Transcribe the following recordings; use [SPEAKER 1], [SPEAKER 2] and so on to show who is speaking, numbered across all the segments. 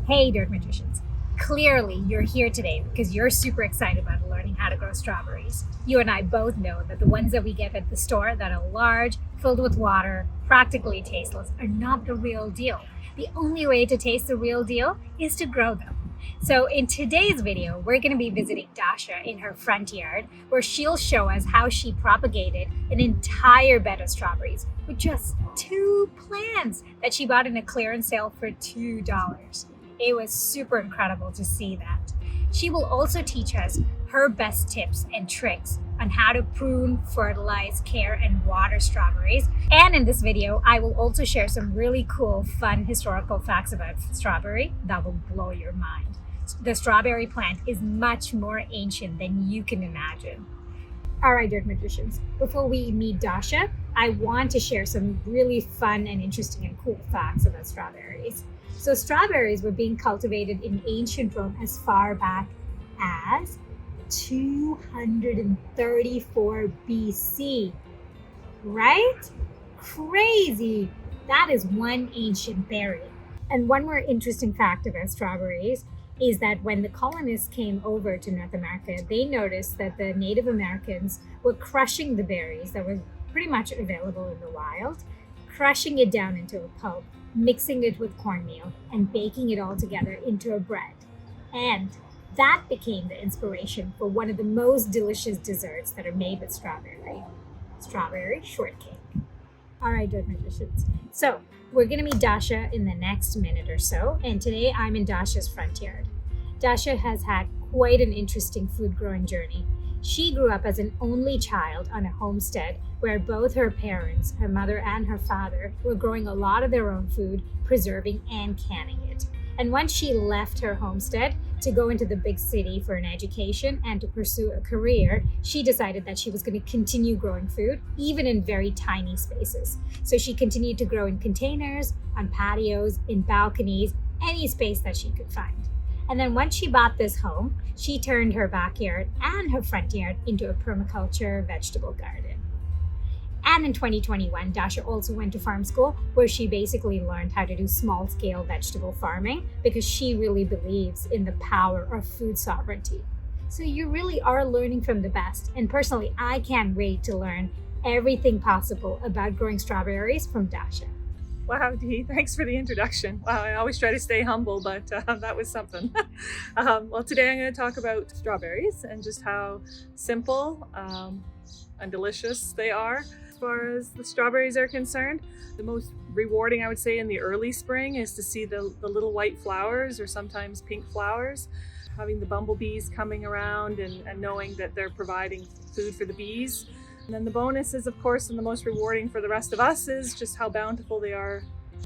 [SPEAKER 1] Hey Dirt Magicians, clearly you're here today because you're super excited about learning how to grow strawberries. You and I both know that the ones that we get at the store that are large, filled with water, practically tasteless, are not the real deal. The only way to taste the real deal is to grow them. So in today's video, we're going to be visiting Dasia in her front yard, where she'll show us how she propagated an entire bed of strawberries with just 2 plants that she bought in a clearance sale for $2. It was super incredible to see that. She will also teach us her best tips and tricks on how to prune, fertilize, care, and water strawberries. And in this video, I will also share some really cool, fun historical facts about strawberry that will blow your mind. The strawberry plant is much more ancient than you can imagine. All right, Dirt Magicians, before we meet Dasia, I want to share some really fun and interesting and cool facts about strawberries. So strawberries were being cultivated in ancient Rome as far back as 234 BC, right? Crazy. That is one ancient berry. And one more interesting fact about strawberries is that when the colonists came over to North America, they noticed that the Native Americans were crushing the berries that were pretty much available in the wild, crushing it down into a pulp, mixing it with cornmeal, and baking it all together into a bread. And that became the inspiration for one of the most delicious desserts that are made with strawberry shortcake. All right, Dirt Magicians. So we're going to meet Dasia in the next minute or so, and today I'm in Dasia's front yard. Dasia has had quite an interesting food growing journey. She grew up as an only child on a homestead where both her parents, her mother and her father, were growing a lot of their own food, preserving and canning it. And once she left her homestead to go into the big city for an education and to pursue a career, she decided that she was going to continue growing food, even in very tiny spaces. So she continued to grow in containers, on patios, in balconies, any space that she could find. And then once she bought this home, she turned her backyard and her front yard into a permaculture vegetable garden. And in 2021, Dasia also went to farm school, where she basically learned how to do small-scale vegetable farming because she really believes in the power of food sovereignty. So you really are learning from the best. And personally, I can't wait to learn everything possible about growing strawberries from Dasia.
[SPEAKER 2] Wow, Dee, thanks for the introduction. Wow, I always try to stay humble, but that was something. Well, today I'm going to talk about strawberries and just how simple and delicious they are. As far as the strawberries are concerned, the most rewarding, I would say, in the early spring is to see the little white flowers or sometimes pink flowers, having the bumblebees coming around and knowing that they're providing food for the bees. And then the bonus is, of course, and the most rewarding for the rest of us is just how bountiful they are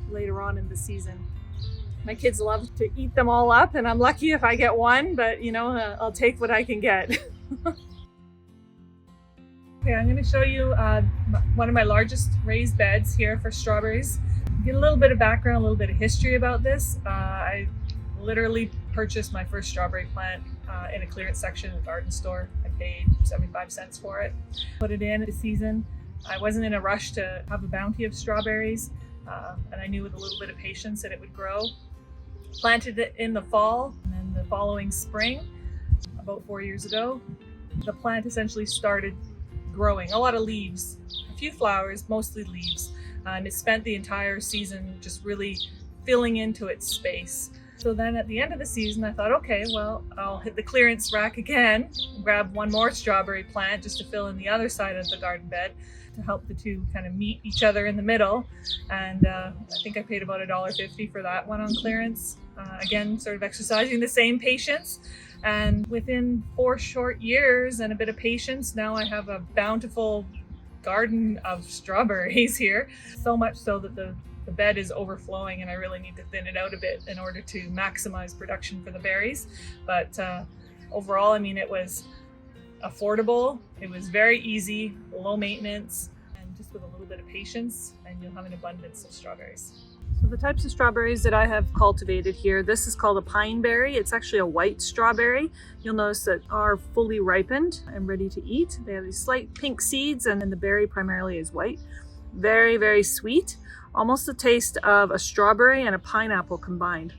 [SPEAKER 2] later on in the season. My kids love to eat them all up, and I'm lucky if I get one, but I'll take what I can get. Okay, I'm going to show you one of my largest raised beds here for strawberries. Get a little bit of background, a little bit of history about this. I literally purchased my first strawberry plant in a clearance section in a garden store. I paid 75 cents for it. Put it in the season. I wasn't in a rush to have a bounty of strawberries, and I knew with a little bit of patience that it would grow. Planted it in the fall, and then the following spring, about 4 years ago, the plant essentially started growing. A lot of leaves, a few flowers, mostly leaves, and it spent the entire season just really filling into its space. So then at the end of the season, I thought, okay, well, I'll hit the clearance rack again, grab one more strawberry plant just to fill in the other side of the garden bed to help the two kind of meet each other in the middle. And I think I paid about $1.50 for that one on clearance. Again, sort of exercising the same patience. And within 4 short years and a bit of patience, now I have a bountiful garden of strawberries here. So much so that the bed is overflowing and I really need to thin it out a bit in order to maximize production for the berries. But overall, I mean, it was affordable, it was very easy, low maintenance, and just with a little bit of patience and you'll have an abundance of strawberries. So the types of strawberries that I have cultivated here, this is called a pine berry. It's actually a white strawberry. You'll notice that are fully ripened and ready to eat. They have these slight pink seeds and then the berry primarily is white. Very, very sweet. Almost the taste of a strawberry and a pineapple combined.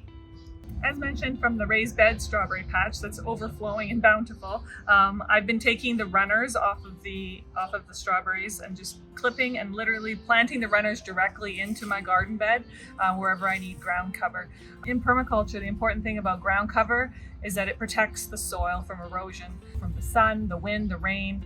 [SPEAKER 2] As mentioned from the raised bed strawberry patch that's overflowing and bountiful, I've been taking the runners off of the strawberries and just clipping and literally planting the runners directly into my garden bed wherever I need ground cover. In permaculture, the important thing about ground cover is that it protects the soil from erosion, from the sun, the wind, the rain.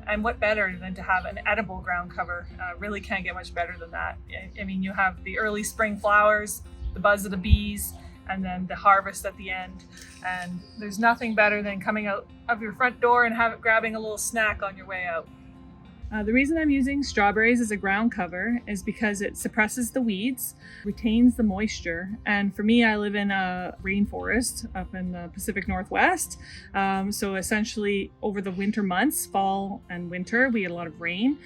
[SPEAKER 2] And what better than to have an edible ground cover? Really can't get much better than that. I mean, you have the early spring flowers, the buzz of the bees, and then the harvest at the end. And there's nothing better than coming out of your front door and grabbing a little snack on your way out. The reason I'm using strawberries as a ground cover is because it suppresses the weeds, retains the moisture. And for me, I live in a rainforest up in the Pacific Northwest. So essentially over the winter months, fall and winter, we get a lot of rain.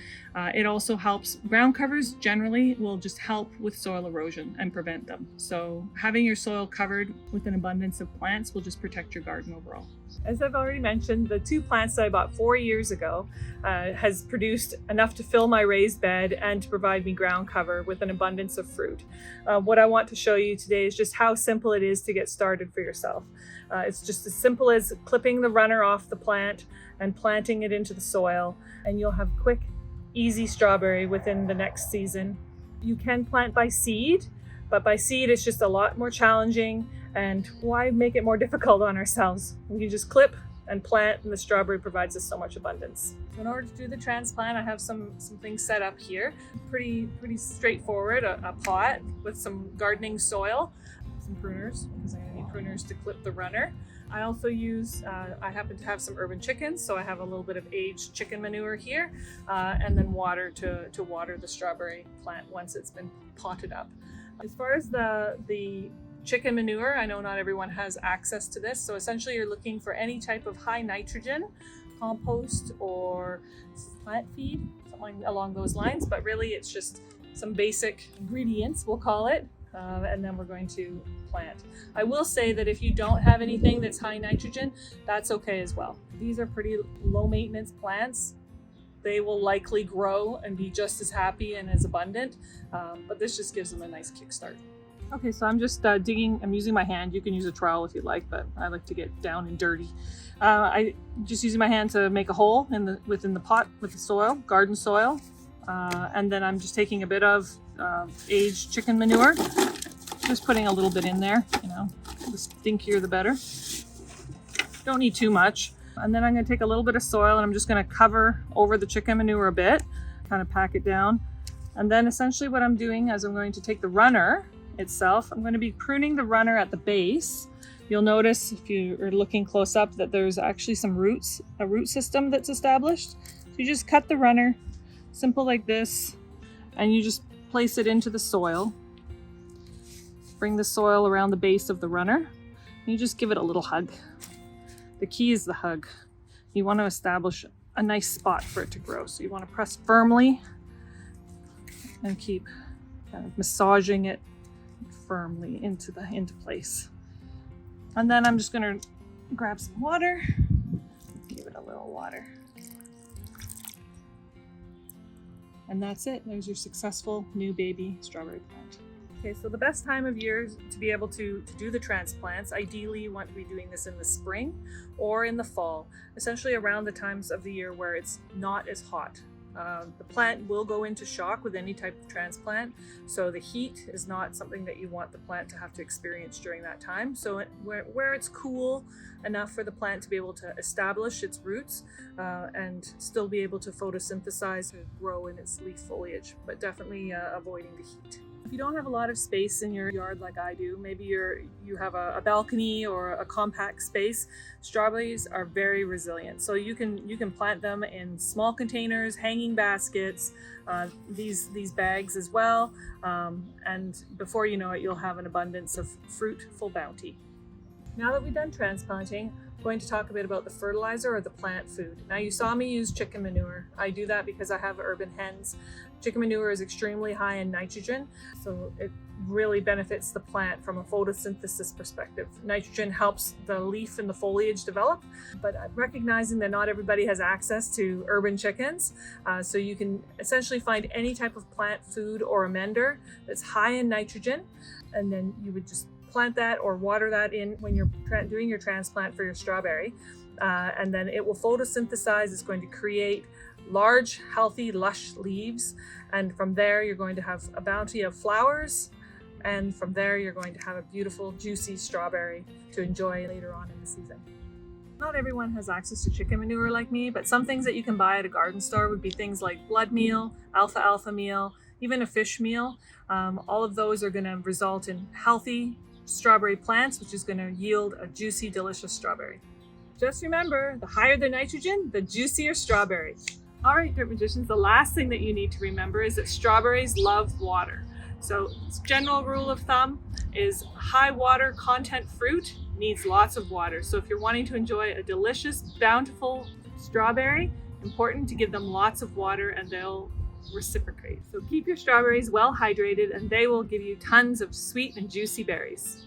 [SPEAKER 2] It also helps, ground covers generally will just help with soil erosion and prevent them. So having your soil covered with an abundance of plants will just protect your garden overall. As I've already mentioned, the 2 plants that I bought 4 years ago has produced enough to fill my raised bed and to provide me ground cover with an abundance of fruit. What I want to show you today is just how simple it is to get started for yourself. It's just as simple as clipping the runner off the plant and planting it into the soil, and you'll have quick, easy strawberry within the next season. You can plant by seed, but by seed it's just a lot more challenging, and why make it more difficult on ourselves? We can just clip and plant, and the strawberry provides us so much abundance. So in order to do the transplant, I have some things set up here. Pretty straightforward, a pot with some gardening soil, some pruners, because I'm gonna need pruners to clip the runner. I also use, I happen to have some urban chickens, so I have a little bit of aged chicken manure here, and then water to water the strawberry plant once it's been potted up. As far as the chicken manure, I know not everyone has access to this, so essentially you're looking for any type of high nitrogen compost or plant feed, something along those lines, but really it's just some basic ingredients, we'll call it, and then we're going to plant. I will say that if you don't have anything that's high nitrogen, that's okay as well. These are pretty low maintenance plants. They will likely grow and be just as happy and as abundant, but this just gives them a nice kickstart. Okay, so I'm just digging, I'm using my hand. You can use a trowel if you'd like, but I like to get down and dirty. I just using my hand to make a hole within the pot with the soil, garden soil. And then I'm just taking a bit of aged chicken manure, just putting a little bit in there, you know, the stinkier the better. Don't need too much. And then I'm gonna take a little bit of soil and I'm just gonna cover over the chicken manure a bit, kind of pack it down. And then essentially what I'm doing is I'm going to take the runner itself, I'm going to be pruning the runner at the base. You'll notice if you are looking close up that there's actually some roots, a root system that's established. So you just cut the runner, simple like this, and you just place it into the soil. Bring the soil around the base of the runner, and you just give it a little hug. The key is the hug. You want to establish a nice spot for it to grow. So you want to press firmly and keep kind of massaging it firmly into place. And then I'm just going to grab some water, give it a little water. And that's it. There's your successful new baby strawberry plant. Okay, so the best time of year to be able to do the transplants, ideally you want to be doing this in the spring or in the fall, essentially around the times of the year where it's not as hot. The plant will go into shock with any type of transplant, so the heat is not something that you want the plant to have to experience during that time. So where it's cool enough for the plant to be able to establish its roots and still be able to photosynthesize and grow in its leaf foliage, but definitely avoiding the heat. If you don't have a lot of space in your yard like I do, maybe you have a balcony or a compact space, strawberries are very resilient. So you can plant them in small containers, hanging baskets, these bags as well, and before you know it, you'll have an abundance of fruitful bounty. Now that we've done transplanting, I'm going to talk a bit about the fertilizer or the plant food. Now you saw me use chicken manure. I do that because I have urban hens. Chicken manure is extremely high in nitrogen, so it really benefits the plant from a photosynthesis perspective. Nitrogen helps the leaf and the foliage develop, but recognizing that not everybody has access to urban chickens, so you can essentially find any type of plant food or amender that's high in nitrogen, and then you would just plant that or water that in when you're doing your transplant for your strawberry. And then it will photosynthesize. It's going to create large, healthy, lush leaves. And from there, you're going to have a bounty of flowers. And from there, you're going to have a beautiful, juicy strawberry to enjoy later on in the season. Not everyone has access to chicken manure like me, but some things that you can buy at a garden store would be things like blood meal, alfalfa meal, even a fish meal. All of those are going to result in healthy strawberry plants, which is going to yield a juicy, delicious strawberry. Just remember, the higher the nitrogen, the juicier strawberry. All right, Dirt Magicians, the last thing that you need to remember is that strawberries love water. So general rule of thumb is high water content fruit needs lots of water. So if you're wanting to enjoy a delicious, bountiful strawberry, important to give them lots of water and they'll reciprocate. So keep your strawberries well hydrated and they will give you tons of sweet and juicy berries.